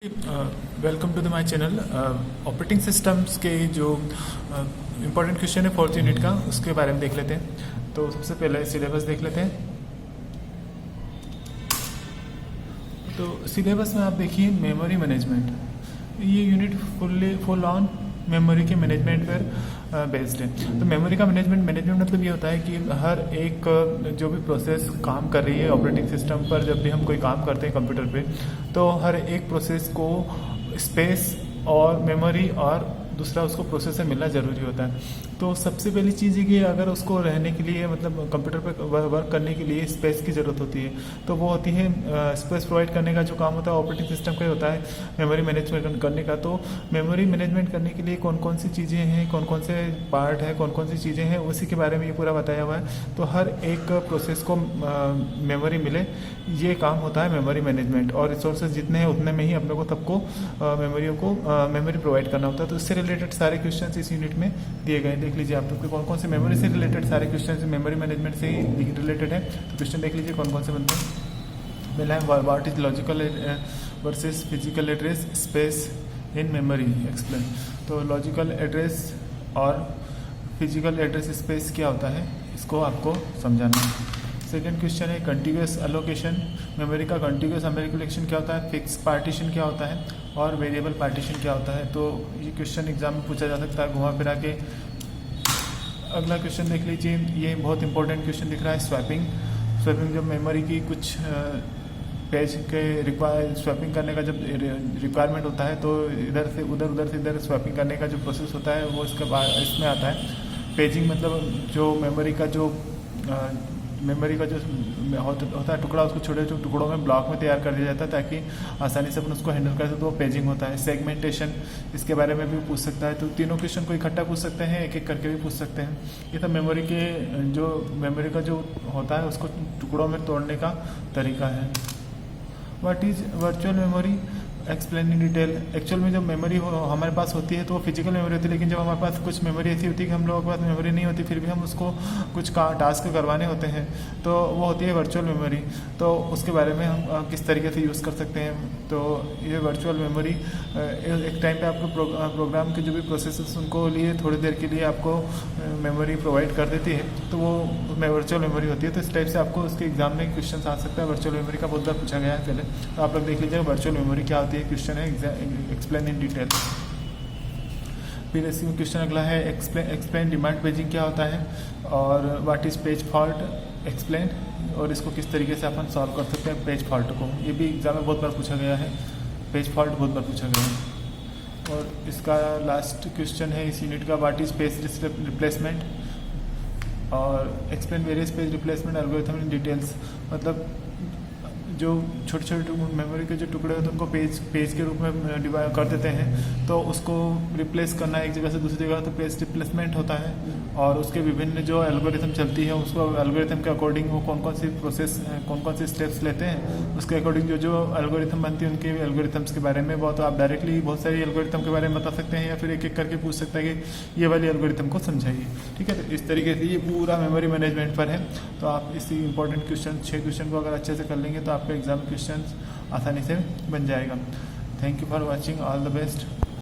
Welcome to the my channel. Operating systems के जो important question है फोर्थ यूनिट का, उसके बारे में देख लेते हैं। तो सबसे पहले सिलेबस देख लेते हैं। तो सिलेबस में आप देखिए मेमोरी मैनेजमेंट, ये यूनिट फुल ऑन मेमोरी के मैनेजमेंट पर बेस्ड है। तो मेमोरी का मैनेजमेंट मतलब ये होता है कि हर एक जो भी प्रोसेस काम कर रही है ऑपरेटिंग सिस्टम पर, जब भी हम कोई काम करते हैं कंप्यूटर पे, तो हर एक प्रोसेस को स्पेस और मेमोरी और दूसरा उसको प्रोसेसर मिलना ज़रूरी होता है। तो सबसे पहली चीज़ है कि अगर उसको रहने के लिए, मतलब कंप्यूटर पे वर्क करने के लिए स्पेस की ज़रूरत होती है, तो वो होती है स्पेस प्रोवाइड करने का जो काम होता है ऑपरेटिंग सिस्टम का होता है मेमोरी मैनेजमेंट करने का। तो मेमोरी मैनेजमेंट करने के लिए कौन कौन सी चीज़ें हैं, कौन कौन से पार्ट है, कौन कौन सी चीज़ें हैं, उसी के बारे में ये पूरा बताया हुआ है। तो हर एक प्रोसेस को मेमोरी मिले, ये काम होता है मेमोरी मैनेजमेंट। और रिसोर्सेज जितने हैं उतने में ही अपने को सबको मेमोरी प्रोवाइड करना होता है। तो इससे रिलेटेड सारे क्वेश्चंस इस यूनिट में दिए गए हैं। देख लीजिए आप लोग कौन कौन से मेमोरी से रिलेटेड सारे क्वेश्चंस मेमोरी मैनेजमेंट से ही रिलेटेड है। तो क्वेश्चन देख लीजिए कौन कौन से बनते हैं। पहला है what is logical versus physical address space in memory explain. तो लॉजिकल एड्रेस और फिजिकल एड्रेस स्पेस क्या होता है, इसको आपको समझाना है। सेकेंड क्वेश्चन है कंटिन्यूस एलोकेशन। मेमोरी का कंटिन्यूस एलोकेशन क्या होता है, फिक्स पार्टीशन क्या होता है और वेरिएबल पार्टीशन क्या होता है। तो ये क्वेश्चन एग्जाम में पूछा जा सकता है घुमा फिरा के। अगला क्वेश्चन देख लीजिए, ये बहुत इंपॉर्टेंट क्वेश्चन दिख रहा है स्वैपिंग। जब मेमोरी की कुछ पेज के स्वैपिंग करने का जब रिक्वायरमेंट होता है, तो इधर से इधर स्वैपिंग करने का जो प्रोसेस होता है वो इसके बाद इसमें आता है। पेजिंग मतलब जो मेमोरी का जो होता है टुकड़ा, उसको छोटे छोटे टुकड़ों में ब्लॉक में तैयार कर दिया जाता है ताकि आसानी से अपन उसको हैंडल कर सके। तो वो पेजिंग होता है। सेगमेंटेशन, इसके बारे में भी पूछ सकता है। तो तीनों क्वेश्चन को इकट्ठा पूछ सकते हैं, एक एक करके भी पूछ सकते हैं। ये सब मेमोरी का जो होता है उसको टुकड़ों में तोड़ने का तरीका है। What is virtual memory explain in detail. Actual में जब मेमोरी हमारे पास होती है तो वो फिजिकल मेमोरी होती है, लेकिन जब हमारे पास कुछ मेमोरी ऐसी होती है कि हम लोगों के पास मेमोरी नहीं होती, फिर भी हम उसको कुछ टास्क करवाने होते हैं, तो वो होती है वर्चुअल मेमोरी। तो उसके बारे में हम किस तरीके से यूज़ कर सकते हैं। तो ये वर्चुअल मेमोरी एक टाइम पे आपको प्रोग्राम के जो भी प्रोसेसेस उनको लिए थोड़ी देर के लिए आपको मेमोरी प्रोवाइड कर देती है, तो वो वर्चुअल मेमोरी होती है। तो इस टाइप से आपको उसके एग्जाम में क्वेश्चन आ सकता है। वर्चुअल मेमोरी का बहुत बार पूछा गया है पहले, तो आप लोग देख लीजिएगा वर्चुअल मेमोरी क्या होती है। क्वेश्चन है एक्सप्लेन इन डिटेल। फिर इसमें क्वेश्चन अगला है एक्सप्लेन डिमांड पेजिंग क्या होता है और what is page fault explain, और इसको किस तरीके से अपन सॉल्व कर सकते हैं पेज फॉल्ट को। ये भी एग्जाम में बहुत बार पूछा गया है, पेज फॉल्ट बहुत बार पूछा गया है। और इसका लास्ट क्वेश्चन है इस यूनिट का, व्हाट इज पेज रिप्लेसमेंट और explain various page replacement algorithm in details. मतलब जो छोटे छोटे मेमोरी के जो टुकड़े होते हैं उनको पेज के रूप में डिवाइड कर देते हैं, तो उसको रिप्लेस करना एक जगह से दूसरी जगह, तो पेज रिप्लेसमेंट होता है। और उसके विभिन्न जो एल्गोरिथम चलती है, उसको एल्गोरिथम के अकॉर्डिंग वो कौन कौन सी प्रोसेस, कौन कौन से स्टेप्स लेते हैं, उसके अकॉर्डिंग जो एल्गोरिथम बनती है उनके एल्गोरिथम्स के बारे में बहुत आप डायरेक्टली बहुत सारी एल्गोरिथम के बारे में बता सकते हैं, या फिर एक एक करके पूछ सकते हैं कि ये वाली एल्गोरिथम को समझाइए। ठीक है, तो इस तरीके से ये पूरा मेमोरी मैनेजमेंट पर है। तो आप इसी इंपॉर्टेंट क्वेश्चन 6 क्वेश्चन को अगर अच्छे से कर लेंगे तो आपका एग्जाम क्वेश्चन आसानी से बन जाएगा। Thank you for watching, all the best.